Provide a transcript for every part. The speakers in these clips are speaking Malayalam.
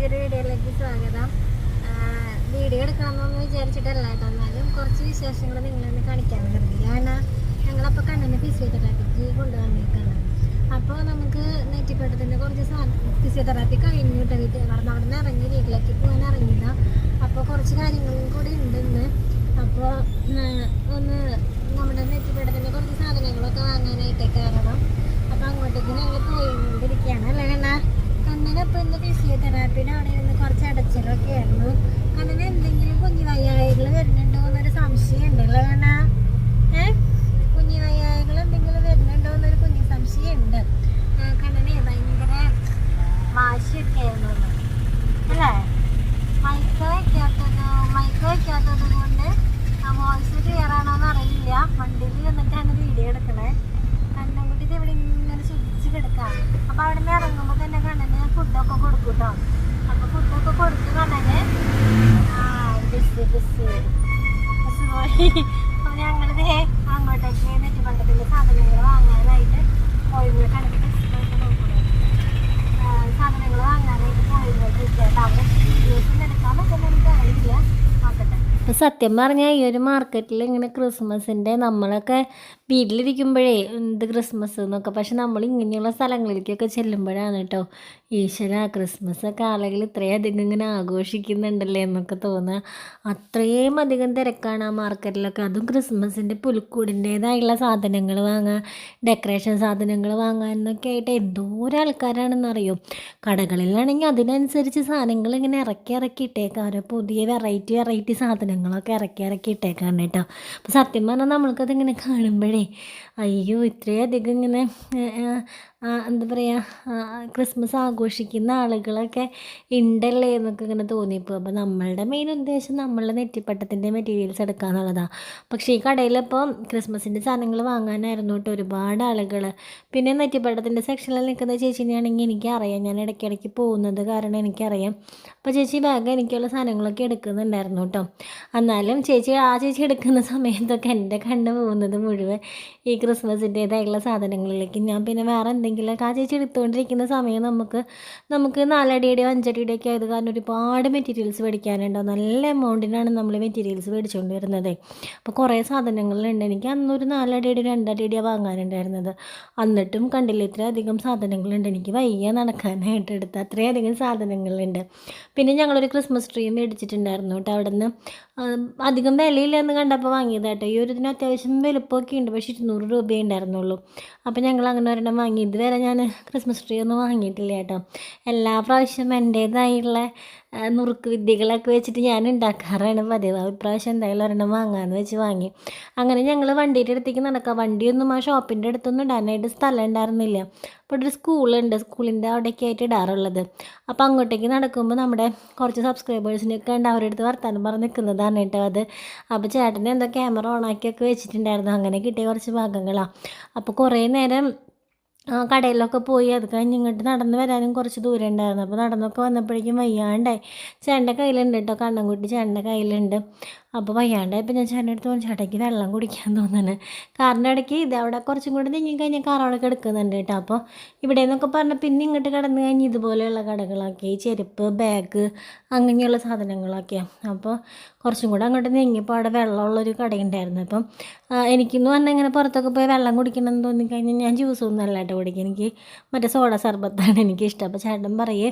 പുതിയൊരു വീഡിയോയിലേക്ക് സ്വാഗതം. വീഡിയോ എടുക്കണമെന്നൊന്നും വിചാരിച്ചിട്ടല്ല കേട്ടോ, എന്നാലും കുറച്ച് വിശേഷങ്ങൾ നിങ്ങളൊന്ന് കാണിക്കാൻ കരുതില്ല. കാരണം ഞങ്ങളപ്പോൾ കണ്ണിന് ഫിസിയോതെറാപ്പിക്ക് കൊണ്ടുവന്നേക്കാണ്. അപ്പോൾ നമുക്ക് നെറ്റിപ്പട്ടത്തിൻ്റെ കുറച്ച് ഫിസിയോതെറാപ്പി കഴിഞ്ഞു കിട്ടിയിട്ട് അവിടെ നിന്ന് ഇറങ്ങി വീട്ടിലേക്ക് പോകാൻ ഇറങ്ങില്ല. അപ്പോൾ കുറച്ച് കാര്യങ്ങളും കൂടി ഉണ്ട് ഇന്ന്. അപ്പോൾ ഒന്ന് നമ്മുടെ നെറ്റിപ്പട്ടത്തിൻ്റെ കുറച്ച് സാധനങ്ങളൊക്കെ വാങ്ങാനായിട്ടൊക്കെ ഇറങ്ങണം. അപ്പോൾ അങ്ങോട്ടേക്ക് ഞങ്ങൾ പോയിക്കൊണ്ടിരിക്കുകയാണ്. അല്ലേ കണ്ണാ? കണ്ണിനപ്പോൾ ഇന്ന് ഫിസിയോതെറാപ്പിയുടെ അവിടെ നിന്ന് കുറച്ച് അടച്ചിലൊക്കെ ആയിരുന്നു. കണ്ണിന് എന്തെങ്കിലും കുഞ്ഞു വയ്യായികൾ വരുന്നുണ്ടോ എന്നൊരു സംശയം ഉണ്ടല്ലോ കണ്ണാ. കുഞ്ഞു വയ്യായികൾ എന്തെങ്കിലും വരുന്നുണ്ടോ എന്നൊരു കുഞ്ഞു സംശയം ഉണ്ട്. കണ്ണിന് ഭയങ്കര വാശിയൊക്കെ ആയിരുന്നു അല്ലേ? മൈക്ക് വയ്ക്കാത്തത് കൊണ്ട് വോയിസ് ക്ലിയർ ആണോ എന്ന് അറിയില്ല. വണ്ടിയിൽ നിന്നിട്ടാണ് വീഡിയോ എടുക്കണേ. കണ്ണും കുട്ടി ഇവിടെ ഇങ്ങനെ ശുദ്ധിച്ച് കിടക്കാം. അപ്പോൾ അവിടെ നിന്ന് ഇറങ്ങുമ്പോൾ തന്നെ കണ്ണന് ഫുഡൊക്കെ കൊടുക്കും കേട്ടോ. അപ്പോൾ ഫുഡൊക്കെ കൊടുത്ത് കണ്ണന് ബസ് പോയി. അപ്പോൾ ഞങ്ങളിത് അങ്ങോട്ടേക്ക് നെറ്റിപ്പട്ടത്തിൻ്റെ സാധനങ്ങൾ വാങ്ങാനായിട്ട് പോയി. കണക്ക് ബസ്സിലൊക്കെ നോക്കുന്നത് സാധനങ്ങൾ വാങ്ങാനായിട്ട് പോയിട്ടിരിക്കട്ടെ. അവിടെ ദിവസം എടുക്കാൻ പറ്റുന്ന എനിക്ക് അറിയില്ല, നോക്കട്ടെ. അപ്പോൾ സത്യം പറഞ്ഞാൽ ഈ ഒരു മാർക്കറ്റിൽ ഇങ്ങനെ ക്രിസ്മസിൻ്റെ നമ്മളൊക്കെ വീട്ടിലിരിക്കുമ്പോഴേ എന്ത് ക്രിസ്മസ് എന്നൊക്കെ, പക്ഷെ നമ്മൾ ഇങ്ങനെയുള്ള സ്ഥലങ്ങളിലേക്കൊക്കെ ചെല്ലുമ്പോഴാണ് കേട്ടോ ഈശ്വര ക്രിസ്മസൊക്കെ ആളുകൾ ഇത്രയധികം ഇങ്ങനെ ആഘോഷിക്കുന്നുണ്ടല്ലേ എന്നൊക്കെ തോന്നുക. അത്രയും അധികം തിരക്കാണ് ആ മാർക്കറ്റിലൊക്കെ. അതും ക്രിസ്മസിൻ്റെ പുൽക്കൂടിൻ്റേതായുള്ള സാധനങ്ങൾ വാങ്ങാൻ, ഡെക്കറേഷൻ സാധനങ്ങൾ വാങ്ങാനൊക്കെ ആയിട്ട് എന്തോരം ആൾക്കാരാണെന്നറിയോ. കടകളിലാണെങ്കിൽ അതിനനുസരിച്ച് സാധനങ്ങൾ ഇങ്ങനെ ഇറക്കി ഇട്ടേക്കാം. ഓരോ പുതിയ വെറൈറ്റി സാധനങ്ങളൊക്കെ ഇറക്കി ഇട്ടേക്കാണ് കേട്ടോ. അപ്പോൾ സത്യം പറഞ്ഞാൽ നമ്മൾക്കതിങ്ങനെ കാണുമ്പോഴേ അയ്യോ ഇത്രയധികം ഇങ്ങനെ എന്താ പറയുക ക്രിസ്മസ് ആഘോഷിക്കുന്ന ആളുകളൊക്കെ ഉണ്ടല്ലേ എന്നൊക്കെ ഇങ്ങനെ തോന്നിയപ്പോൾ. അപ്പോൾ നമ്മളുടെ മെയിൻ ഉദ്ദേശം നമ്മളുടെ നെറ്റിപ്പട്ടത്തിൻ്റെ മെറ്റീരിയൽസ് എടുക്കുക എന്നുള്ളതാണ്. പക്ഷേ ഈ കടയിലിപ്പോൾ ക്രിസ്മസിൻ്റെ സാധനങ്ങൾ വാങ്ങാനായിരുന്നു കേട്ടോ ഒരുപാട് ആളുകൾ. പിന്നെ നെറ്റിപ്പട്ടത്തിൻ്റെ സെക്ഷനിൽ നിൽക്കുന്ന ചേച്ചിനെയാണെങ്കിൽ എനിക്കറിയാം, ഞാൻ ഇടയ്ക്കിടയ്ക്ക് പോകുന്നത് കാരണം എനിക്കറിയാം. അപ്പോൾ ചേച്ചി ബാഗ് എനിക്കുള്ള സാധനങ്ങളൊക്കെ എടുക്കുന്നുണ്ടായിരുന്നു കേട്ടോ. എന്നാലും ആ ചേച്ചി എടുക്കുന്ന സമയത്തൊക്കെ എൻ്റെ കണ്ണ് പോകുന്നത് മുഴുവൻ ഈ ക്രിസ്മസിൻ്റേതായിട്ടുള്ള സാധനങ്ങളിലേക്ക്. ഞാൻ പിന്നെ വേറെ എന്തെങ്കിലുമൊക്കെ ആ ചേച്ചി എടുത്തുകൊണ്ടിരിക്കുന്ന സമയം നമുക്ക് 4 അടിയുടെയോ 5 അടിയുടെയൊക്കെ ആയത് കാരണം ഒരുപാട് മെറ്റീരിയൽസ് മേടിക്കാനുണ്ടാവും. നല്ല എമൗണ്ടിനാണ് നമ്മൾ മെറ്റീരിയൽസ് മേടിച്ചുകൊണ്ട് വരുന്നത്. അപ്പോൾ കുറേ സാധനങ്ങളുണ്ട്. എനിക്ക് അന്നൊരു 4 അടിയുടെ 2 അടിയുടെയാണ് വാങ്ങാനുണ്ടായിരുന്നത്. എന്നിട്ടും കണ്ടില്ല ഇത്രയധികം സാധനങ്ങളുണ്ട്. എനിക്ക് വയ്യ നടക്കാനായിട്ട് എടുത്ത് അത്രയധികം സാധനങ്ങളുണ്ട്. പിന്നെ ഞങ്ങളൊരു ക്രിസ്മസ് ട്രീ മേടിച്ചിട്ടുണ്ടായിരുന്നു കേട്ടോ. അവിടെ നിന്ന് അധികം വിലയില്ലെന്ന് കണ്ടപ്പോൾ വാങ്ങിയതാട്ടോ. ഈ ഒരു ഇതിന് അത്യാവശ്യം വലുപ്പമൊക്കെ ഉണ്ട്, പക്ഷേ 200 രൂപയേ ഉണ്ടായിരുന്നുള്ളൂ. അപ്പോൾ ഞങ്ങൾ അങ്ങനെ ഒരെണ്ണം വാങ്ങി. ഇതുവരെ ഞാൻ ക്രിസ്മസ് ട്രീ ഒന്നും വാങ്ങിയിട്ടില്ല കേട്ടോ. എല്ലാ പ്രാവശ്യം എൻ്റേതായുള്ള നുറുക്ക് വിദ്യകളൊക്കെ വെച്ചിട്ട് ഞാൻ ഉണ്ടാക്കാറാണ് പതിവ്. ഇപ്രാവശ്യം എന്തായാലും ഒരെണ്ണം വാങ്ങാമെന്ന് വെച്ച് വാങ്ങി. അങ്ങനെ ഞങ്ങൾ വണ്ടിയുടെ അടുത്തേക്ക് നടക്കാം. വണ്ടിയൊന്നും ആ ഷോപ്പിൻ്റെ അടുത്തൊന്നും ഇടാനായിട്ട് സ്ഥലം ഉണ്ടായിരുന്നില്ല. അപ്പോൾ ഒരു സ്കൂളുണ്ട്, സ്കൂളിൻ്റെ അവിടേക്ക് ആയിട്ട് ഇടാറുള്ളത്. അപ്പോൾ അങ്ങോട്ടേക്ക് നടക്കുമ്പോൾ നമ്മുടെ കുറച്ച് സബ്സ്ക്രൈബേഴ്സിനൊക്കെ ഉണ്ട്, അവരുടെ അടുത്ത് വർത്താനം പറഞ്ഞ് നിൽക്കുന്നതാണ് കേട്ടോ അത്. അപ്പോൾ ചേട്ടന് എന്തോ ക്യാമറ ഓണാക്കിയൊക്കെ വെച്ചിട്ടുണ്ടായിരുന്നു. അങ്ങനെ കിട്ടിയ കുറച്ച് ഭാഗങ്ങളാണ്. അപ്പോൾ കുറേ നേരം കടയിലൊക്കെ പോയി അത് കഴിഞ്ഞ് ഇങ്ങോട്ട് നടന്ന് വരാനും കുറച്ച് ദൂരം ഉണ്ടായിരുന്നു. അപ്പോൾ നടന്നൊക്കെ വന്നപ്പോഴേക്കും വയ്യാണ്ടായി. ചേട്ടൻ്റെ കയ്യിലുണ്ട് കേട്ടോ, കണ്ണൻകുട്ടി ചേട്ടൻ്റെ കയ്യിലുണ്ട്. അപ്പോൾ വയ്യാണ്ടായപ്പോൾ ഞാൻ ചേട്ടൻ്റെ അടുത്ത് പറഞ്ഞു ചേട്ടയ്ക്ക് വെള്ളം കുടിക്കാൻ തോന്നുന്നു. കാറിൻ്റെ ഇടയ്ക്ക് ഇത് അവിടെ കുറച്ചും കൂടി നീങ്ങി കഴിഞ്ഞാൽ കാറോടൊക്കെ എടുക്കുന്നുണ്ട് കേട്ടോ. അപ്പോൾ ഇവിടെ നിന്നൊക്കെ പറഞ്ഞാൽ പിന്നെ ഇങ്ങോട്ട് കിടന്നു കഴിഞ്ഞ് ഇതുപോലെയുള്ള കടകളൊക്കെ ഈ ചെരുപ്പ്, ബാഗ് അങ്ങനെയുള്ള സാധനങ്ങളൊക്കെയാണ്. അപ്പോൾ കുറച്ചും കൂടെ അങ്ങോട്ട് നീങ്ങിയപ്പോൾ അവിടെ വെള്ളമുള്ളൊരു കടയുണ്ടായിരുന്നു. അപ്പം എനിക്കെന്ന് പറഞ്ഞാൽ ഇങ്ങനെ പുറത്തൊക്കെ പോയി വെള്ളം കുടിക്കണമെന്ന് തോന്നിക്കഴിഞ്ഞാൽ ഞാൻ ജ്യൂസൊന്നും അല്ല കേട്ടോ കുടിക്കുക. എനിക്ക് മറ്റേ സോഡ സർബത്താണ് എനിക്കിഷ്ടം. അപ്പോൾ ചേട്ടൻ പറയേ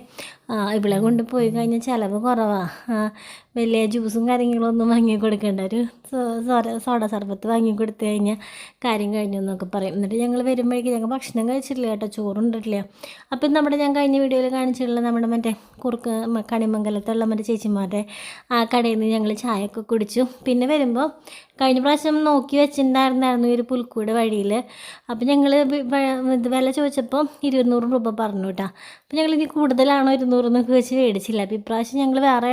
ഇവിടെ കൊണ്ട് പോയി കഴിഞ്ഞാൽ ചിലവ് കുറവാണ്, വലിയ ജ്യൂസും കാര്യങ്ങളൊന്നും വാങ്ങി കൊടുക്കേണ്ട, ഒരു സോഡ സർബത്ത് വാങ്ങി കൊടുത്തു കഴിഞ്ഞാൽ കാര്യം കഴിഞ്ഞു എന്നൊക്കെ പറയും. എന്നിട്ട് ഞങ്ങൾ വരുമ്പോഴേക്കും ഞങ്ങൾ ഭക്ഷണം കഴിച്ചിട്ടില്ല കേട്ടോ, ചോറുണ്ടിട്ടില്ല. അപ്പം ഞാൻ കഴിഞ്ഞ വീഡിയോയിൽ കാണിച്ചിട്ടുള്ള നമ്മുടെ മറ്റേ കണിമംഗലത്തുള്ള മറ്റേ ചേച്ചിമാരുടെ ആ കടയിൽ നിന്ന് ഞങ്ങൾ ചായയൊക്കെ കുടിച്ചു. പിന്നെ വരുമ്പോൾ കഴിഞ്ഞ പ്രാവശ്യം നോക്കി വെച്ചിട്ടുണ്ടായിരുന്നു ഈ ഒരു പുൽക്കൂട് വഴിയിൽ. അപ്പോൾ ഞങ്ങൾ ഇത് വില ചോദിച്ചപ്പോൾ 200 രൂപ പറഞ്ഞു കേട്ടോ. അപ്പോൾ ഞങ്ങളിനി കൂടുതലാണോ 200 എന്നൊക്കെ വെച്ച് മേടിച്ചില്ല. അപ്പോൾ ഇപ്രാവശ്യം ഞങ്ങൾ വേറെ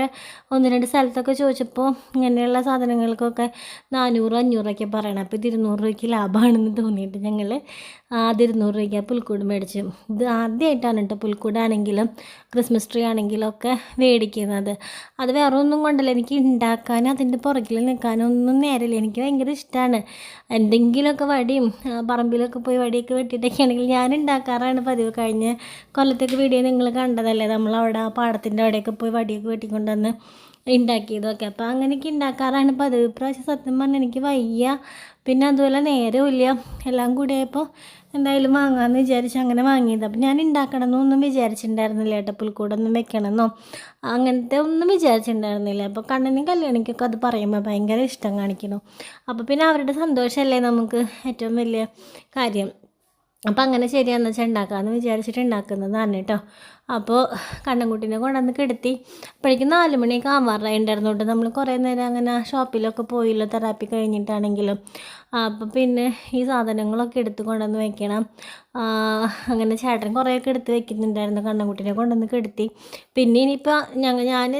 1-2 സ്ഥലത്തൊക്കെ ചോദിച്ചപ്പോൾ ഇങ്ങനെയുള്ള സാധനങ്ങൾക്കൊക്കെ 400-500 പറയണം. അപ്പോൾ ഇത് 200 രൂപയ്ക്ക് ലാഭമാണെന്ന് തോന്നിയിട്ട് ഞങ്ങൾ അത് 200 രൂപയ്ക്ക് പുൽക്കൂട് മേടിച്ചു. ഇത് ആദ്യമായിട്ടാണ് കേട്ടോ പുൽക്കൂടാണെങ്കിലും ക്രിസ്മസ് ട്രീ ആണെങ്കിലും ആണെങ്കിലൊക്കെ മേടിക്കുന്നത്. അത് വേറെ ഒന്നും കൊണ്ടല്ല, എനിക്ക് ഉണ്ടാക്കാനും അതിൻ്റെ പുറകിൽ നിൽക്കാനും ഒന്നും നേരമില്ല. എനിക്ക് ഭയങ്കര ഇഷ്ടമാണ്. എന്തെങ്കിലുമൊക്കെ വടിയും പറമ്പിലൊക്കെ പോയി വടിയൊക്കെ വെട്ടിയിട്ടൊക്കെ ആണെങ്കിൽ ഞാൻ ഉണ്ടാക്കാറാണ് പതിവ്. കഴിഞ്ഞ കൊല്ലത്തേക്ക് വീഡിയോ നിങ്ങൾ കണ്ടതല്ലേ, നമ്മളവിടെ ആ പാടത്തിൻ്റെ അവിടെയൊക്കെ പോയി വടിയൊക്കെ വെട്ടിക്കൊണ്ടുവന്ന് ഉണ്ടാക്കിയതൊക്കെ. അപ്പോൾ അങ്ങനെയൊക്കെ ഉണ്ടാക്കാറാണ് പതിവ്. ഇപ്രാവശ്യം സത്യം പറഞ്ഞാൽ എനിക്ക് വയ്യ, പിന്നെ അതുപോലെ നേരമില്ല. എല്ലാം കൂടിയപ്പോൾ എന്തായാലും വാങ്ങാമെന്ന് വിചാരിച്ച് അങ്ങനെ വാങ്ങിയത്. അപ്പം ഞാൻ ഉണ്ടാക്കണമെന്നൊന്നും വിചാരിച്ചിട്ടുണ്ടായിരുന്നില്ല കേട്ടോ, പുൽക്കൂടൊന്നും വെക്കണമെന്നോ അങ്ങനത്തെ ഒന്നും വിചാരിച്ചിട്ടുണ്ടായിരുന്നില്ല. അപ്പോൾ കണ്ണനും കല്യാണിക്കൊക്കെ അത് പറയുമ്പോൾ ഭയങ്കര ഇഷ്ടം കാണിക്കണം. അപ്പോൾ പിന്നെ അവരുടെ സന്തോഷമല്ലേ നമുക്ക് ഏറ്റവും വലിയ കാര്യം. അപ്പം അങ്ങനെ ശരിയാണെന്ന് വെച്ചാൽ ഉണ്ടാക്കാമെന്ന് വിചാരിച്ചിട്ട് ഉണ്ടാക്കുന്നതാണ് കേട്ടോ. അപ്പോൾ കണ്ണൻകുട്ടീനെ കൊണ്ടുവന്ന് കിടത്തി. അപ്പോഴേക്കും 4 മണിയൊക്കെ ആവാറായിട്ടുണ്ടായിരുന്നു കേട്ടോ. നമ്മൾ കുറേ നേരം അങ്ങനെ ഷോപ്പിലൊക്കെ പോയില്ലോ തെറാപ്പി കഴിഞ്ഞിട്ടാണെങ്കിലും. അപ്പോൾ പിന്നെ ഈ സാധനങ്ങളൊക്കെ എടുത്ത് കൊണ്ടുവന്ന് വെക്കണം. അങ്ങനെ ചേട്ടൻ കുറേയൊക്കെ എടുത്ത് വെക്കുന്നുണ്ടായിരുന്നു. കണ്ണൻകുട്ടീനെ കൊണ്ടുവന്ന് കിടത്തി. പിന്നെ ഇനിയിപ്പോൾ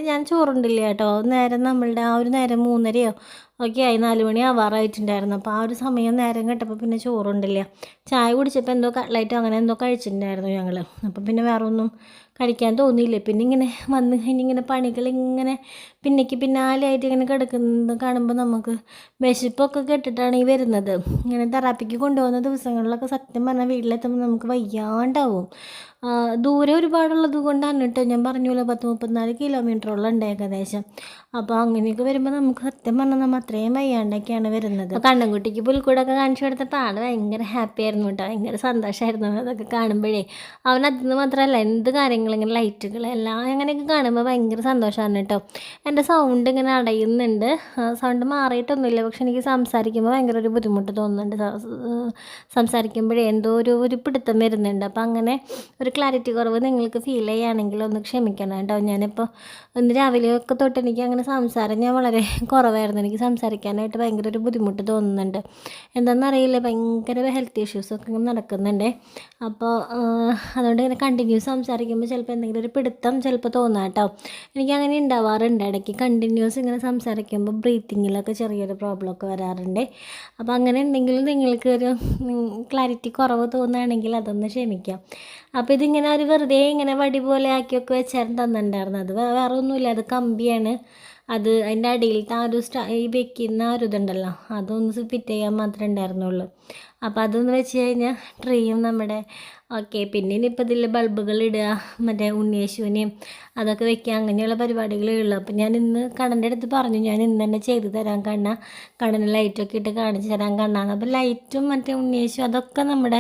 ഞാൻ ചോറുണ്ടില്ല കേട്ടോ. നേരം നമ്മളുടെ ആ ഒരു നേരം 3:30 ഒക്കെ ആയി, 4 മണി ആവാറായിട്ടുണ്ടായിരുന്നു. അപ്പോൾ ആ ഒരു സമയം നേരം കേട്ടപ്പോൾ പിന്നെ ചോറുണ്ടില്ല. ചായ കുടിച്ചപ്പോൾ എന്തോ കട്ട്ലൈറ്റോ അങ്ങനെ എന്തോ കഴിച്ചിട്ടുണ്ടായിരുന്നു ഞങ്ങൾ. അപ്പോൾ പിന്നെ വേറെ ഒന്നും കഴിക്കാൻ തോന്നിയില്ലേ. പിന്നെ ഇങ്ങനെ വന്ന് കഴിഞ്ഞിങ്ങനെ പണികളിങ്ങനെ പിന്നാലെയായിട്ട് ഇങ്ങനെ കിടക്കുന്നത് കാണുമ്പോൾ നമുക്ക് വിശപ്പൊക്കെ കെട്ടിട്ടാണ് ഈ വരുന്നത്. ഇങ്ങനെ തെറാപ്പിക്ക് കൊണ്ടുപോകുന്ന ദിവസങ്ങളിലൊക്കെ സത്യം പറഞ്ഞാൽ വീട്ടിലെത്തുമ്പോൾ നമുക്ക് വയ്യാണ്ടാവും. ദൂരെ ഒരുപാടുള്ളത് കൊണ്ടാണ് കേട്ടോ. ഞാൻ പറഞ്ഞല്ലോ 34 കിലോമീറ്ററോളം ഉണ്ട് ഏകദേശം. അപ്പോൾ അങ്ങനെയൊക്കെ വരുമ്പോൾ നമുക്ക് സത്യം പറഞ്ഞാൽ നമ്മൾ അത്രയും വയ്യാണ്ടൊക്കെയാണ് വരുന്നത്. കണ്ണൻകുട്ടിക്ക് പുൽക്കൂടൊക്കെ കാണിച്ചു കൊടുത്തപ്പോൾ ആൾ ഭയങ്കര ഹാപ്പി ആയിരുന്നു കേട്ടോ. ഭയങ്കര സന്തോഷമായിരുന്നു അതൊക്കെ കാണുമ്പോഴേ. അവനതിന് മാത്രമല്ല എന്ത് കാര്യങ്ങളും ഇങ്ങനെ ലൈറ്റുകൾ എല്ലാം അങ്ങനെയൊക്കെ കാണുമ്പോൾ ഭയങ്കര സന്തോഷമാണ് കേട്ടോ. എൻ്റെ സൗണ്ട് ഇങ്ങനെ അടയുന്നുണ്ട്. സൗണ്ട് മാറിയിട്ടൊന്നുമില്ല, പക്ഷെ എനിക്ക് സംസാരിക്കുമ്പോൾ ഭയങ്കര ഒരു ബുദ്ധിമുട്ട് തോന്നുന്നുണ്ട്. സംസാരിക്കുമ്പോഴേ എന്തോ ഒരു പിടുത്തം വരുന്നുണ്ട്. അപ്പോൾ അങ്ങനെ ഒരു ക്ലാരിറ്റി കുറവ് നിങ്ങൾക്ക് ഫീൽ ചെയ്യുകയാണെങ്കിൽ ഒന്ന് ക്ഷമിക്കണം കേട്ടോ. ഞാനിപ്പോൾ ഇന്ന് രാവിലെയൊക്കെ തൊട്ട് എനിക്ക് അങ്ങനെ സംസാരം ഞാൻ വളരെ കുറവായിരുന്നു. എനിക്ക് സംസാരിക്കാനായിട്ട് ഭയങ്കര ഒരു ബുദ്ധിമുട്ട് തോന്നുന്നുണ്ട്. എന്താണെന്നറിയില്ല, ഭയങ്കര ഹെൽത്ത് ഇഷ്യൂസൊക്കെ ഇങ്ങനെ നടക്കുന്നുണ്ട്. അപ്പോൾ അതുകൊണ്ട് ഇങ്ങനെ കണ്ടിന്യൂസ് സംസാരിക്കുമ്പോൾ ചിലപ്പോൾ എന്തെങ്കിലും ഒരു പിടുത്തം ചിലപ്പോൾ തോന്നാം കേട്ടോ. എനിക്കങ്ങനെ ഉണ്ടാവാറുണ്ട് ഇടയ്ക്ക്. കണ്ടിന്യൂസ് ഇങ്ങനെ സംസാരിക്കുമ്പോൾ ബ്രീത്തിങ്ങിലൊക്കെ ചെറിയൊരു പ്രോബ്ലമൊക്കെ വരാറുണ്ട്. അപ്പോൾ അങ്ങനെ എന്തെങ്കിലും നിങ്ങൾക്ക് ഒരു ക്ലാരിറ്റി കുറവ് തോന്നുകയാണെങ്കിൽ അതൊന്ന് ക്ഷമിക്കാം. അപ്പോൾ ഇതിങ്ങനെ ഒരു വെറുതെ ഇങ്ങനെ വടി പോലെ ആക്കിയൊക്കെ വെച്ചാൽ തന്നിട്ടുണ്ടായിരുന്നു. അത് വേറെ ഒന്നുമില്ല, അത് കമ്പിയാണ്. അത് അതിൻ്റെ അടിയിലത്തെ ആ ഒരു ഈ വെക്കുന്ന ആ ഒരു ഇതുണ്ടല്ലോ, അതൊന്ന് ഫിറ്റ് ചെയ്യാൻ മാത്രമേ ഉണ്ടായിരുന്നുള്ളൂ. അപ്പോൾ അതൊന്ന് വെച്ച് കഴിഞ്ഞാൽ ട്രീയും നമ്മുടെ ഓക്കെ. പിന്നെ ഇനിയിപ്പോൾ ഇതിൽ ബൾബുകൾ ഇടുക, മറ്റേ ഉണ്ണിയേശുവിനെയും അതൊക്കെ വെക്കുക, അങ്ങനെയുള്ള പരിപാടികളേ ഉള്ളൂ. അപ്പോൾ ഞാൻ ഇന്ന് കണ്ണൻ്റെ അടുത്ത് പറഞ്ഞു, ഞാൻ ഇന്ന് തന്നെ ചെയ്ത് തരാൻ കണ്ണന് ലൈറ്റൊക്കെ ഇട്ട് കാണിച്ച് തരാൻ കണ്ണാന്ന്. അപ്പോൾ ലൈറ്റും മറ്റേ ഉണ്ണിയേശു അതൊക്കെ നമ്മുടെ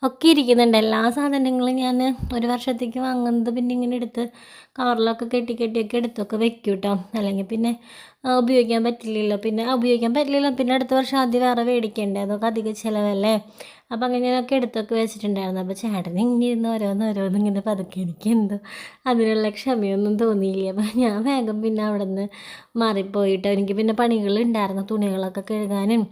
ഒക്കെ ഇരിക്കുന്നുണ്ട്. എല്ലാ സാധനങ്ങളും ഞാൻ ഒരു വർഷത്തേക്ക് വാങ്ങുന്നത് പിന്നെ ഇങ്ങനെ എടുത്ത് കവറിലൊക്കെ കെട്ടിയൊക്കെ എടുത്തൊക്കെ വെക്കും കേട്ടോ. അല്ലെങ്കിൽ പിന്നെ ഉപയോഗിക്കാൻ പറ്റില്ലല്ലോ. പിന്നെ അടുത്ത വർഷം ആദ്യം വേറെ മേടിക്കണ്ടേ, അതൊക്കെ അധികം ചിലവല്ലേ. അപ്പോൾ അങ്ങനെയൊക്കെ എടുത്തൊക്കെ വെച്ചിട്ടുണ്ടായിരുന്നു. അപ്പോൾ ചേട്ടൻ ഇങ്ങനെ ഇരുന്ന് ഓരോന്ന് ഇങ്ങനെ പതുക്കെ, എനിക്ക് എന്തോ അതിനുള്ള ക്ഷമയൊന്നും തോന്നിയില്ല. അപ്പോൾ ഞാൻ വേഗം പിന്നെ അവിടെ നിന്ന് മാറിപ്പോയിട്ടോ. എനിക്ക് പിന്നെ പണികളുണ്ടായിരുന്നു, തുണികളൊക്കെ കഴുകാനും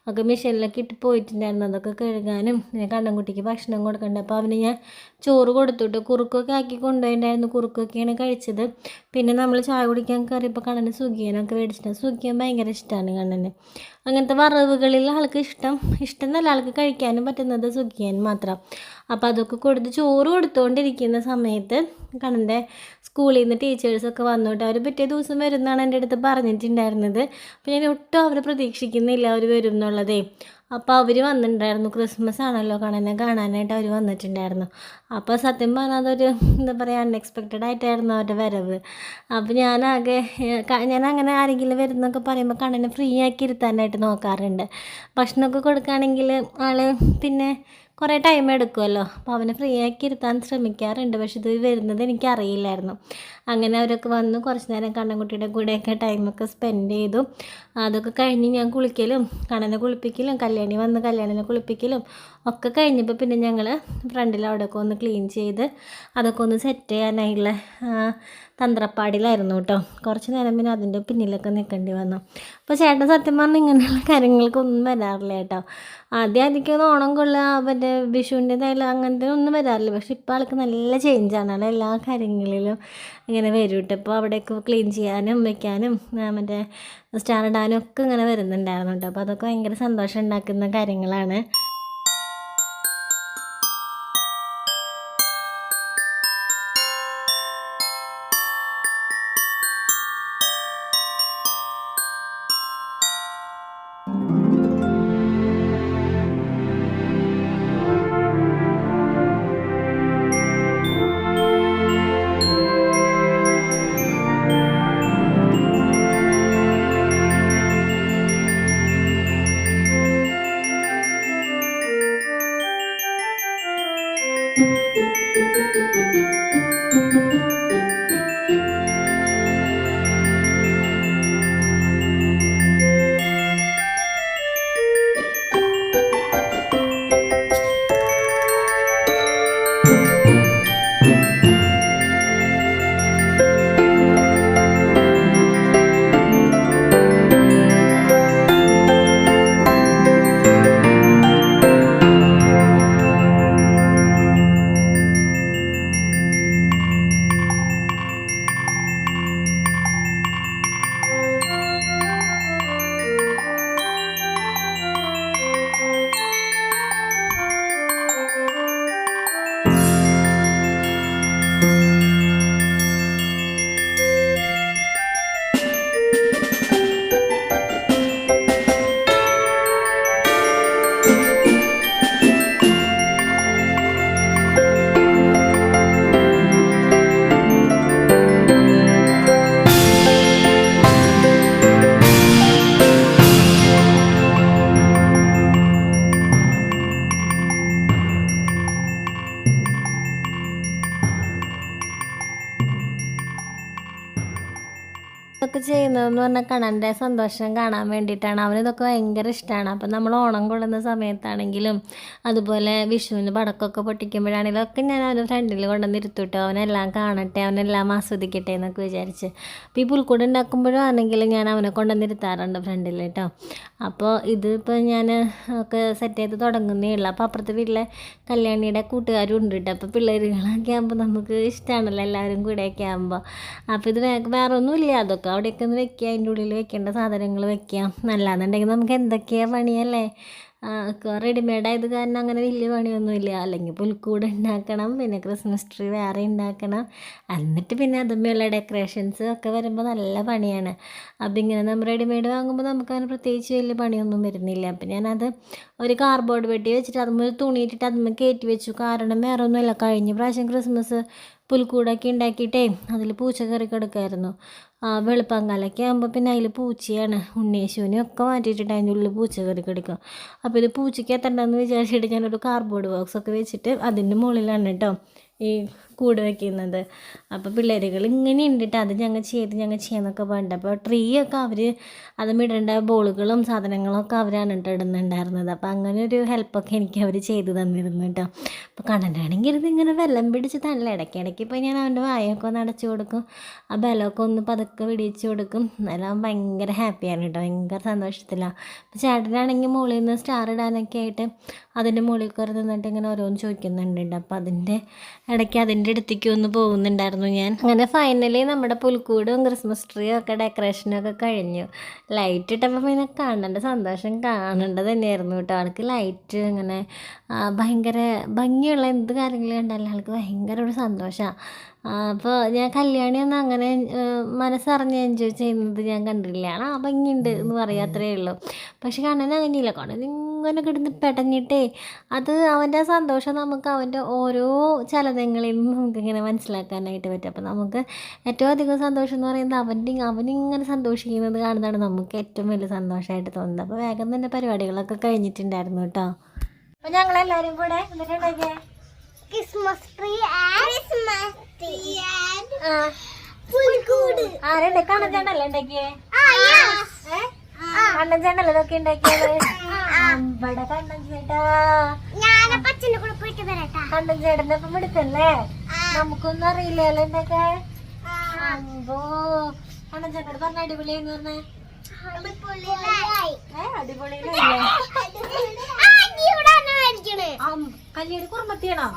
ഒക്കെ മെഷീനിലൊക്കെ ഇട്ട് പോയിട്ടുണ്ടായിരുന്നു, അതൊക്കെ കഴുകാനും. പിന്നെ കണ്ണൻകുട്ടിക്ക് ഭക്ഷണം കൊടുക്കണ്ടേ. അപ്പോൾ അവന് ഞാൻ ചോറ് കൊടുത്തുവിട്ട് കുറുക്കൊക്കെ ആക്കി കൊണ്ടുപോയിട്ടുണ്ടായിരുന്നു. കുറുക്കൊക്കെയാണ് കഴിച്ചത്. പിന്നെ നമ്മൾ ചായ കുടിക്കാൻ കയറിയപ്പോൾ കണ്ണന് സുഖിയനൊക്കെ മേടിച്ചിട്ടുണ്ട്. സുഖിയൻ ഭയങ്കര ഇഷ്ടമാണ് കണ്ണന്. അങ്ങനത്തെ വറവുകളിൽ ആൾക്ക് ഇഷ്ടം എന്നല്ല, ആൾക്ക് കഴിക്കാനും പറ്റുന്നത് സുഖിയൻ മാത്രം. അപ്പോൾ അതൊക്കെ കൊടുത്ത് ചോറ് കൊടുത്തുകൊണ്ടിരിക്കുന്ന സമയത്ത് കണ്ണൻ്റെ സ്കൂളിൽ നിന്ന് ടീച്ചേഴ്സൊക്കെ വന്നോട്ട്. അവർ പിറ്റേ ദിവസം വരുമെന്നാണ് എൻ്റെ അടുത്ത് പറഞ്ഞിട്ടുണ്ടായിരുന്നത്. അപ്പോൾ ഞാൻ ഒട്ടും അവർ പ്രതീക്ഷിക്കുന്നില്ല അവർ വരും എന്നുള്ളതേ. അപ്പോൾ അവർ വന്നിട്ടുണ്ടായിരുന്നു. ക്രിസ്മസ് ആണല്ലോ, കണ്ണനെ കാണാനായിട്ട് അവർ വന്നിട്ടുണ്ടായിരുന്നു. അപ്പോൾ സത്യം പറഞ്ഞാൽ അതൊരു എന്താ പറയുക, അൺഎക്സ്പെക്റ്റഡ് ആയിട്ടായിരുന്നു അവരുടെ വരവ്. അപ്പോൾ ഞാൻ അങ്ങനെ ആരെങ്കിലും വരുന്നൊക്കെ പറയുമ്പോൾ കണ്ണനെ ഫ്രീ ആക്കി ഇരുത്താനായിട്ട് നോക്കാറുണ്ട്. ഭക്ഷണമൊക്കെ കൊടുക്കുകയാണെങ്കിൽ ആൾ പിന്നെ കുറേ ടൈം എടുക്കുമല്ലോ. അപ്പോൾ അവനെ ഫ്രീ ആക്കി ഇരുത്താൻ ശ്രമിക്കാറുണ്ട്. പക്ഷെ ഇത് വരുന്നത് എനിക്കറിയില്ലായിരുന്നു. അങ്ങനെ അവരൊക്കെ വന്ന് കുറച്ച് നേരം കണ്ണൻകുട്ടിയുടെ കൂടെയൊക്കെ ടൈമൊക്കെ സ്പെൻഡ് ചെയ്തു. അതൊക്കെ കഴിഞ്ഞ് ഞാൻ കുളിക്കലും കണ്ണനെ കുളിപ്പിക്കലും കല്യാണിനെ കുളിപ്പിക്കലും ഒക്കെ കഴിഞ്ഞപ്പോൾ പിന്നെ ഞങ്ങൾ ഫ്രണ്ടിൽ അവിടെയൊക്കെ ഒന്ന് ക്ലീൻ ചെയ്ത് അതൊക്കെ ഒന്ന് സെറ്റ് ചെയ്യാനായിട്ടുള്ള തന്ത്രപ്പാടിലായിരുന്നു കേട്ടോ. കുറച്ച് നേരം പിന്നെ അതിൻ്റെ പിന്നിലൊക്കെ നിൽക്കേണ്ടി വന്നു. അപ്പോൾ ചേട്ടൻ സത്യം പറഞ്ഞാൽ ഇങ്ങനെയുള്ള കാര്യങ്ങൾക്കൊന്നും വരാറില്ല കേട്ടോ. ആദ്യം ഓണം കൊള്ളുക, മറ്റേ വിഷുവിൻ്റെതായാലും അങ്ങനത്തെ ഒന്നും വരാറില്ല. പക്ഷെ ഇപ്പോൾ ആൾക്ക് നല്ല ചേഞ്ചാണ്. ആൾ എല്ലാ കാര്യങ്ങളിലും ഇങ്ങനെ വരും കേട്ടോ. ഇപ്പോൾ അവിടെയൊക്കെ ക്ലീൻ ചെയ്യാനും വെക്കാനും മറ്റേ സ്റ്റാർ ഇടാനും ഒക്കെ ഇങ്ങനെ വരുന്നുണ്ടായിരുന്നു കേട്ടോ. അപ്പോൾ അതൊക്കെ ഭയങ്കര സന്തോഷം ഉണ്ടാക്കുന്ന കാര്യങ്ങളാണ്. ഇതൊക്കെ ചെയ്യുന്നതെന്ന് പറഞ്ഞാൽ കണ്ണൻ്റെ സന്തോഷം കാണാൻ വേണ്ടിയിട്ടാണ്. അവനിതൊക്കെ ഭയങ്കര ഇഷ്ടമാണ്. അപ്പം നമ്മൾ ഓണം കൊള്ളുന്ന സമയത്താണെങ്കിലും അതുപോലെ വിഷുവിന് പടക്കമൊക്കെ പൊട്ടിക്കുമ്പോഴാണെങ്കിലും ഒക്കെ ഞാൻ അവൻ്റെ ഫ്രണ്ടിൽ കൊണ്ടുവന്നിരുത്തുട്ടോ, അവനെല്ലാം കാണട്ടെ, അവനെല്ലാം ആസ്വദിക്കട്ടെ എന്നൊക്കെ വിചാരിച്ച്. അപ്പോൾ ഈ പുൽക്കൂട് ഉണ്ടാക്കുമ്പോഴും ആണെങ്കിലും ഞാൻ അവനെ കൊണ്ടുവന്നിരുത്താറുണ്ട് ഫ്രണ്ടിൽ കേട്ടോ. അപ്പോൾ ഇതിപ്പോൾ ഞാൻ ഒക്കെ സെറ്റ് ചെയ്ത് തുടങ്ങുന്നേ ഉള്ളൂ. അപ്പോൾ അപ്പുറത്തെ വീട്ടിലെ കല്യാണിയുടെ കൂട്ടുകാരും ഉണ്ട് കേട്ടോ. അപ്പോൾ പിള്ളേരുകളൊക്കെ ആകുമ്പോൾ നമുക്ക് ഇഷ്ടമാണല്ലോ എല്ലാവരും കൂടെയൊക്കെ ആകുമ്പോൾ. അപ്പോൾ ഇത് വേറെ ഒന്നുമില്ല, അതൊക്കെ അവിടെയൊക്കെ ഒന്ന് വെക്കുക, അതിൻ്റെ ഉള്ളിൽ വെക്കേണ്ട സാധനങ്ങൾ വെക്കാം. നല്ലതെന്നുണ്ടെങ്കിൽ നമുക്ക് എന്തൊക്കെയാണ് പണിയല്ലേ. റെഡിമെയ്ഡ് ആയത് കാരണം അങ്ങനെ വലിയ പണിയൊന്നുമില്ല. അല്ലെങ്കിൽ പുൽക്കൂട് ഉണ്ടാക്കണം, പിന്നെ ക്രിസ്മസ് ട്രീ വേറെ ഉണ്ടാക്കണം, എന്നിട്ട് പിന്നെ അതുമ്മയുള്ള ഡെക്കറേഷൻസ് ഒക്കെ വരുമ്പോൾ നല്ല പണിയാണ്. അപ്പം ഇങ്ങനെ നമ്മൾ റെഡിമെയ്ഡ് വാങ്ങുമ്പോൾ നമുക്കങ്ങനെ പ്രത്യേകിച്ച് വലിയ പണിയൊന്നും വരുന്നില്ല. അപ്പം ഞാനത് ഒരു കാർഡ്ബോർഡ് പെട്ടി വെച്ചിട്ട് അതുമ്മ തുണിയിട്ടിട്ട് അതുമ്മ കയറ്റി വെച്ചു. കാരണം വേറെ ഒന്നുമില്ല, കഴിഞ്ഞ പ്രാവശ്യം ക്രിസ്മസ് പുൽക്കൂടൊക്കെ ഉണ്ടാക്കിയിട്ടേ അതിൽ പൂച്ച കയറി കിടക്കുമായിരുന്നു. വെളുപ്പാങ്കാലൊക്കെ ആകുമ്പോൾ പിന്നെ അതിൽ പൂച്ചയാണ്, ഉണ്ണീശുവിനും ഒക്കെ മാറ്റിയിട്ടിട്ട് അതിൻ്റെ ഉള്ളിൽ പൂച്ച കയറി കിടക്കും. അപ്പോൾ ഇത് പൂച്ചയ്ക്ക് എത്തണ്ടെന്ന് വിചാരിച്ചിട്ട് ഞാനൊരു കാർഡ്ബോർഡ് ബോക്സൊക്കെ വെച്ചിട്ട് അതിൻ്റെ മുകളിലാണ് കേട്ടോ ഈ കൂട് വയ്ക്കുന്നത്. അപ്പോൾ പിള്ളേരുകൾ ഇങ്ങനെ ഉണ്ടിട്ട് അത് ഞങ്ങൾ ചെയ്യാന്നൊക്കെ പറഞ്ഞിട്ട്, അപ്പോൾ ട്രീ ഒക്കെ അവർ അതും ഇടേണ്ട ബോളുകളും സാധനങ്ങളൊക്കെ അവരാണ് കേട്ടോ ഇടുന്നുണ്ടായിരുന്നത്. അപ്പോൾ അങ്ങനെ ഒരു ഹെൽപ്പൊക്കെ എനിക്ക് അവർ ചെയ്തു തന്നിരുന്നു കേട്ടോ. അപ്പോൾ കണ്ണനാണെങ്കിൽ ഇതിങ്ങനെ വെള്ളം പിടിച്ച് തള്ള ഇടയ്ക്കിടയ്ക്ക് ഇപ്പോൾ ഞാൻ അവൻ്റെ വായൊക്കെ ഒന്ന് അടച്ചു കൊടുക്കും, ആ ബലമൊക്കെ ഒന്ന് പതുക്കെ പിടിച്ച് കൊടുക്കും. എന്നാലും ഭയങ്കര ഹാപ്പിയാണ് കേട്ടോ, ഭയങ്കര സന്തോഷത്തിലാണ്. അപ്പോൾ ചേട്ടനാണെങ്കിൽ മുകളിൽ നിന്ന് സ്റ്റാർ ഇടാനൊക്കെ ആയിട്ട് അതിൻ്റെ മുകളിൽ കയറി നിന്നിട്ട് ഇങ്ങനെ ഓരോന്ന് ചോദിക്കുന്നുണ്ട്. അപ്പോൾ അതിൻ്റെ ഇടയ്ക്ക് അതിൻ്റെ അടുത്തേക്ക് ഒന്ന് പോകുന്നുണ്ടായിരുന്നു ഞാൻ. അങ്ങനെ ഫൈനലി നമ്മുടെ പുൽക്കൂടും ക്രിസ്മസ് ട്രീയും ഒക്കെ ഡെക്കറേഷനൊക്കെ കഴിഞ്ഞു. ലൈറ്റ് ഇട്ടപ്പോൾ പിന്നെ കാണേണ്ട സന്തോഷം കാണേണ്ടത് തന്നെയായിരുന്നു കേട്ടോ. ആൾക്ക് ലൈറ്റ് അങ്ങനെ ഭയങ്കര ഭംഗിയുള്ള എന്ത് കാര്യങ്ങൾ കണ്ടാലും ആൾക്ക് ഭയങ്കര ഒരു സന്തോഷമാണ്. അപ്പോൾ ഞാൻ കല്യാണിയൊന്നും അങ്ങനെ മനസ്സറിഞ്ഞ് എൻജോയ് ചെയ്യുന്നത് ഞാൻ കണ്ടില്ല. ഭംഗിയുണ്ട് എന്ന് പറയാത്രേ ഉള്ളൂ. പക്ഷെ കണ്ണൻ അങ്ങനെയില്ല, കണ്ണൻ ഇങ്ങനെ കിടന്ന് പെടഞ്ഞിട്ടേ അത് അവൻ്റെ സന്തോഷം നമുക്ക് അവൻ്റെ ഓരോ ചലനങ്ങളിൽ നിന്ന് നമുക്കിങ്ങനെ മനസ്സിലാക്കാനായിട്ട് പറ്റും. അപ്പോൾ നമുക്ക് ഏറ്റവും അധികം സന്തോഷം എന്ന് പറയുന്നത് അവനിങ്ങനെ സന്തോഷിക്കുന്നത് കാണുന്നതാണ് നമുക്ക് ഏറ്റവും വലിയ സന്തോഷമായിട്ട് തോന്നുന്നത്. അപ്പോൾ വേഗം തന്നെ പരിപാടികളൊക്കെ കഴിഞ്ഞിട്ടുണ്ടായിരുന്നു കേട്ടോ. അപ്പോൾ ഞങ്ങളെല്ലാവരും കൂടെ എന്നിട്ടുണ്ടാക്കിയ ക്രിസ്മസ് ട്രീ പുൽക്കൂട് ആരുണ്ട്? കണ്ണൻ ചേട്ടനല്ലേ ഉണ്ടാക്കിയേ? കണ്ണൻ ചേട്ടനല്ലേ ഇതൊക്കെ ഉണ്ടാക്കിയത്? ഇവിടെ കണ്ണൻ ചേട്ടാ, കണ്ണൻ ചേട്ടൻ്റെ ഒപ്പം എടുക്കല്ലേ? നമുക്കൊന്നും അറിയില്ലല്ലോ ഉണ്ടാക്കാൻ. അമ്പോ കണ്ണൻ ചേട്ടനോട് പറഞ്ഞ അടിപൊളിയെന്ന് പറഞ്ഞേ. അടിപൊളിയില്ലേ? കല്യാണി കുറുമ്പത്തിയാണോ?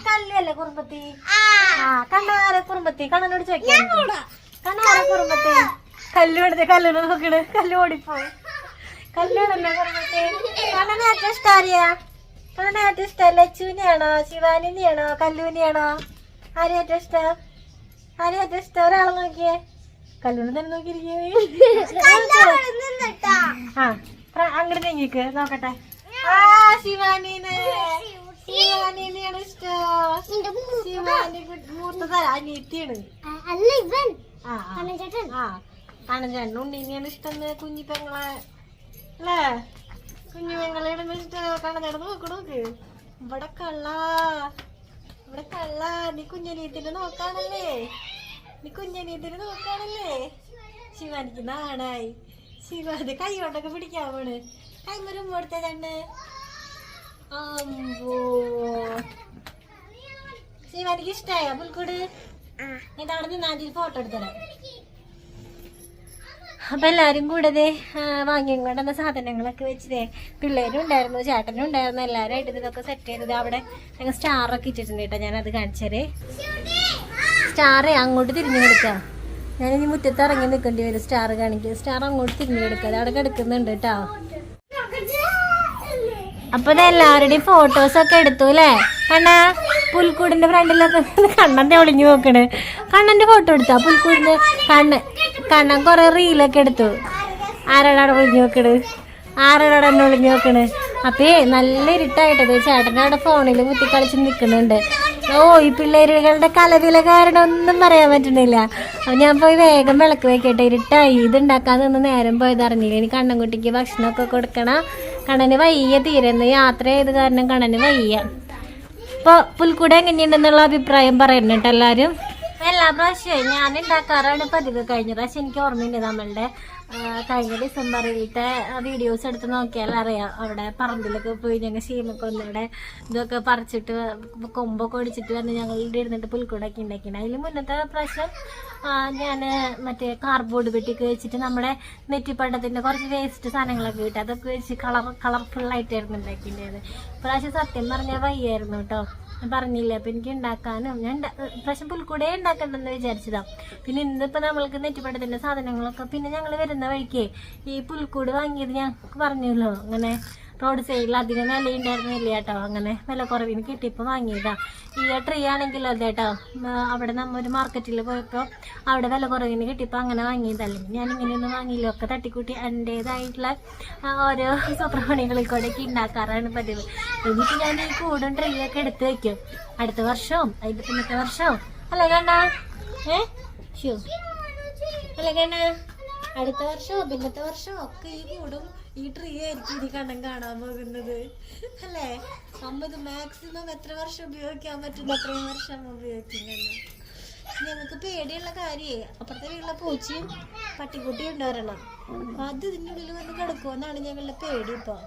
കല്ലല്ലേ കുറുമ്പത്തി? കണ്ണാരെ കുറുമ്പത്തി? കണ്ണനോട് ചോദിക്കാം. കണ്ണാരെ കുറുമ്പത്തി? കല്ലുപെടുത്തി കല്ലിനെ നോക്കണ്, കല്ല് ഓടിപ്പോയി. കല്യാണല്ലേ കുറുമ്പത്തി? കണ്ണനെ ഏറ്റവും ഇഷ്ടം ആരെയാ? കണ്ണനെ ഏറ്റവും ഇഷ്ടം ലച്ചുവിനെയാണോ ശിവാനിനെയാണോ കല്ലൂനെയാണോ? ആരെയും ഏറ്റവും ഇഷ്ടം? ആരെയും ഏറ്റവും ഇഷ്ടം? ഒരാളെ നോക്കിയേ, കല്ലൂനെ തന്നെ നോക്കിയിരിക്കേ. അങ്ങോട്ട് നീങ്ങിക്ക് നോക്കട്ടെ. ശിവാനിനെയാണ് ഇഷ്ടം. ശിവാനി മൂത്തതാ അനിയത്തിയാണ്. കണ്ണൻ ചേട്ടൻ ഉണ്ണിനെയാണ് ഇഷ്ടം. കുഞ്ഞി പെങ്ങളെ അല്ലേ? കുഞ്ഞു പെങ്ങളെയാണ് ഇഷ്ടം. കണ്ണൻ ചേട്ടൻ നോക്ക്. ഇവിടെ കള്ള നീ കുഞ്ഞനീയത്തിന് നോക്കാണല്ലേ? ശിവാനിക്ക് നാണായി. ശിവാനി കൈ കൊണ്ടൊക്കെ പിടിക്കാൻ പോണ്. കൈമരും കൊടുത്ത ചേട്ടന്. അമ്പോ ശിവാനിക്ക് ഇഷ്ടായോ പുൽക്കൂട്? ഇതാണ് നിന്നാദ്യം ഫോട്ടോ എടുത്തരാം. അപ്പം എല്ലാവരും കൂടെ വാങ്ങിയും കൊണ്ടുവന്ന സാധനങ്ങളൊക്കെ വെച്ചതേ പിള്ളേരും ഉണ്ടായിരുന്നു, ചേട്ടനും ഉണ്ടായിരുന്നു, എല്ലാവരും ആയിട്ട് ഇതൊക്കെ സെറ്റ് ചെയ്തത്. അവിടെ ഞങ്ങൾ സ്റ്റാറൊക്കെ ഇട്ടിട്ടുണ്ട് കേട്ടോ. ഞാനത് കാണിച്ചേ. സ്റ്റാറേ അങ്ങോട്ട് തിരിഞ്ഞു കൊടുക്കുക. ഞാനിനി മുറ്റത്ത് ഇറങ്ങി നിൽക്കേണ്ടി വരും സ്റ്റാർ കാണിക്കുക. സ്റ്റാർ അങ്ങോട്ട് തിരിഞ്ഞു കൊടുക്കുക. അവിടെ കിടക്കുന്നുണ്ട് കേട്ടോ. അപ്പോൾ ഇത് എല്ലാവരുടെയും ഫോട്ടോസൊക്കെ എടുത്തു അല്ലേ? കണ്ണാ പുൽക്കൂടിൻ്റെ ഫ്രണ്ടിലൊക്കെ കണ്ണൻ്റെ ഒളിഞ്ഞു നോക്കണ്. കണ്ണൻ്റെ ഫോട്ടോ എടുത്താ പുൽക്കൂടിൻ്റെ? കണ്ണൻ കുറേ റീലൊക്കെ എടുത്തു. ആരാടാടെ ഒളിഞ്ഞു നോക്കണ്? ആരാടാടെ ഒളിഞ്ഞു നോക്കണ്? അപ്പേ നല്ല ഇരുട്ടായിട്ടത്. ചേട്ടനവിടെ ഫോണിൽ കുത്തി കളിച്ച് നിൽക്കുന്നുണ്ട്. ഓ ഈ പിള്ളേരുകളുടെ കലവില കാരണം ഒന്നും പറയാൻ പറ്റുന്നില്ല. അപ്പൊ ഞാൻ പോയി വേഗം വിളക്ക് വെക്കട്ടെ, ഇരുട്ടായി. ഇത് ഉണ്ടാക്കാൻ നിന്ന് നേരം പോയത് അറിഞ്ഞില്ല. ഇനി കണ്ണൻകുട്ടിക്ക് ഭക്ഷണമൊക്കെ കൊടുക്കണം. കണ്ണന് വയ്യ തീരുന്നു, യാത്ര ചെയ്ത് കാരണം കണ്ണന് വയ്യ. ഇപ്പോൾ പുൽക്കൂട് എങ്ങനെയുണ്ടെന്നുള്ള അഭിപ്രായം പറയുന്നുണ്ട് എല്ലാവരും. എല്ലാ പ്രാവശ്യവും ഞാൻ ഉണ്ടാക്കാറാണ് പതിവ്. കഴിഞ്ഞ പ്രാവശ്യം എനിക്ക് ഓർമ്മയുണ്ട്, നമ്മളുടെ കഴിഞ്ഞ ഡിസംബറിലത്തെ വീഡിയോസ് എടുത്ത് നോക്കിയാൽ അറിയാം. അവിടെ പറമ്പിലൊക്കെ പോയി ഞങ്ങൾ ശീമക്കൊന്നയുടെ ഇതൊക്കെ പറിച്ചിട്ട് കൊമ്പൊക്കെ ഒടിച്ചിട്ട് വന്ന് ഞങ്ങളുടെ ഇരുന്നിട്ട് പുൽക്കൂടൊക്കെ ഉണ്ടാക്കിയിട്ട്. അതിൽ മുന്നത്തെ പ്രാവശ്യം ഞാൻ മറ്റേ കാർഡ്ബോർഡ് പെട്ടിയൊക്കെ വെച്ചിട്ട് നമ്മുടെ നെറ്റിപ്പണ്ടത്തിൻ്റെ കുറച്ച് വേസ്റ്റ് സാധനങ്ങളൊക്കെ കിട്ടും, അതൊക്കെ വെച്ച് കളർഫുള്ളായിട്ടായിരുന്നു ഉണ്ടാക്കിയിട്ടുണ്ടായത്. ഇപ്രാവശ്യം സത്യം പറഞ്ഞാൽ വയ്യായിരുന്നു കേട്ടോ, പറഞ്ഞില്ല. അപ്പം എനിക്ക് ഉണ്ടാക്കാനും ഞാൻ പ്രാവശ്യം പുൽക്കൂടെ ഉണ്ടാക്കണ്ടെന്ന് വിചാരിച്ചതാണ്. പിന്നെ ഇന്നിപ്പോൾ നമ്മൾക്ക് നെറ്റിപ്പണ്ടത്തിൻ്റെ സാധനങ്ങളൊക്കെ പിന്നെ ഞങ്ങൾ വരുന്ന വഴിക്ക് ഈ പുൽക്കൂട് വാങ്ങിയത് ഞാൻ പറഞ്ഞല്ലോ, അങ്ങനെ റോഡ് സൈഡിൽ അധികം വിലയുണ്ടായിരുന്നില്ല കേട്ടോ. അങ്ങനെ വില കുറവിന് കിട്ടിയപ്പോൾ വാങ്ങിയതാ. ഈ ട്രീ ആണെങ്കിലും അതെ കേട്ടോ, അവിടെ നമ്മ ഒരു മാർക്കറ്റിൽ പോയപ്പോൾ അവിടെ വില കുറവിന് കിട്ടിയപ്പോൾ അങ്ങനെ വാങ്ങിയതല്ലേ. ഞാനിങ്ങനെയൊന്നും വാങ്ങിയില്ല, ഒക്കെ തട്ടിക്കൂട്ടി എൻ്റേതായിട്ടുള്ള ഓരോ സുബ്രഹ്മണ്യങ്ങളിൽ കൂടെയൊക്കെ ഉണ്ടാക്കാറാണ് പതിവ്. എന്നിട്ട് ഞാൻ ഈ കൂടും ട്രീ ഒക്കെ എടുത്ത് വയ്ക്കും അടുത്ത വർഷവും അതിൻ്റെ പിന്നത്തെ വർഷവും. അല്ലേ കണ്ണ? ഷൂ അല്ലേ കണ്ണ? അടുത്ത വർഷവും പിന്നത്തെ വർഷവും ഒക്കെ ഈ കൂടും ഈ ട്രീ ആയിരിക്കും ഇനി കണ്ണൻ കാണാൻ പോകുന്നത് അല്ലേ. നമ്മത് മാക്സിമം എത്ര വർഷം ഉപയോഗിക്കാൻ പറ്റും അത്രയും വർഷം ഉപയോഗിക്കും കണ്ണൻ. ഞങ്ങൾക്ക് പേടിയുള്ള കാര്യേ അപ്പുറത്തെ വീട്ടിലെ പൂച്ചയും പട്ടിക്കുട്ടിയും ഉണ്ടാവരണം. അത് ഇതിൻ്റെ ഉള്ളിൽ വന്ന് കിടക്കുമെന്നാണ് ഞങ്ങളുടെ പേടി ഇപ്പോൾ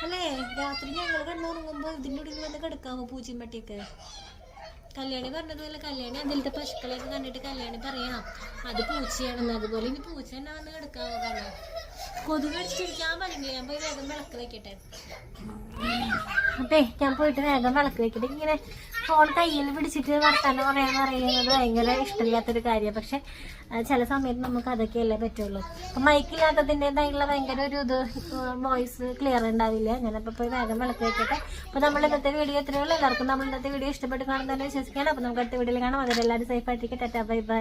അല്ലേ. രാത്രി ഞങ്ങൾ കിടന്നുറങ്ങുമ്പോൾ ഇതിൻ്റെ ഉള്ളിൽ വന്ന് കിടക്കാമോ പൂച്ചയും പട്ടിയൊക്കെ? കല്യാണി പറഞ്ഞതുപോലെ കല്യാണി അതിലത്തെ പശുക്കളെയൊക്കെ കണ്ടിട്ട് കല്യാണി പറയണം അത് പൂച്ചയാണെന്ന്. അതുപോലെ ഇനി പൂച്ച തന്നെ വന്ന് കിടക്കാമോ? കാരണം കൊതുക് അടിച്ചിരിക്കാൻ പറ്റില്ല. ഞാൻ പോയി വേഗം വിളക്ക് വെക്കട്ടെ. അപ്പേ ഞാൻ പോയിട്ട് വേഗം വിളക്ക് വെക്കട്ടെ. ഇങ്ങനെ ഫോൺ കയ്യിൽ പിടിച്ചിട്ട് വർത്താനം പറയുന്നത് ഭയങ്കര ഇഷ്ടമില്ലാത്തൊരു കാര്യമാണ്. പക്ഷെ ചില സമയത്ത് നമുക്ക് അതൊക്കെയല്ലേ പറ്റുള്ളൂ. അപ്പം മൈക്കില്ലാത്തതിൻ്റെതായിട്ടുള്ള ഭയങ്കര ഒരു ഇത് വോയിസ് ക്ലിയർ ഉണ്ടാവില്ല. അങ്ങനെ അപ്പോൾ പോയി വേഗം വിളക്ക് വെക്കട്ടെ. അപ്പോൾ നമ്മൾ ഇന്നത്തെ വീഡിയോ എത്രയുള്ളൂ. എല്ലാവർക്കും നമ്മൾ ഇന്നത്തെ വീഡിയോ ഇഷ്ടപ്പെട്ട് കാണുന്നതന്നെ വിശ്വസിക്കുകയാണ്. അപ്പോൾ നമുക്ക് അടുത്ത വീഡിയോയിൽ കാണാം. അതിലെല്ലാവരും സേഫ് ആയിട്ടിരിക്കട്ടെ. Tata bye by.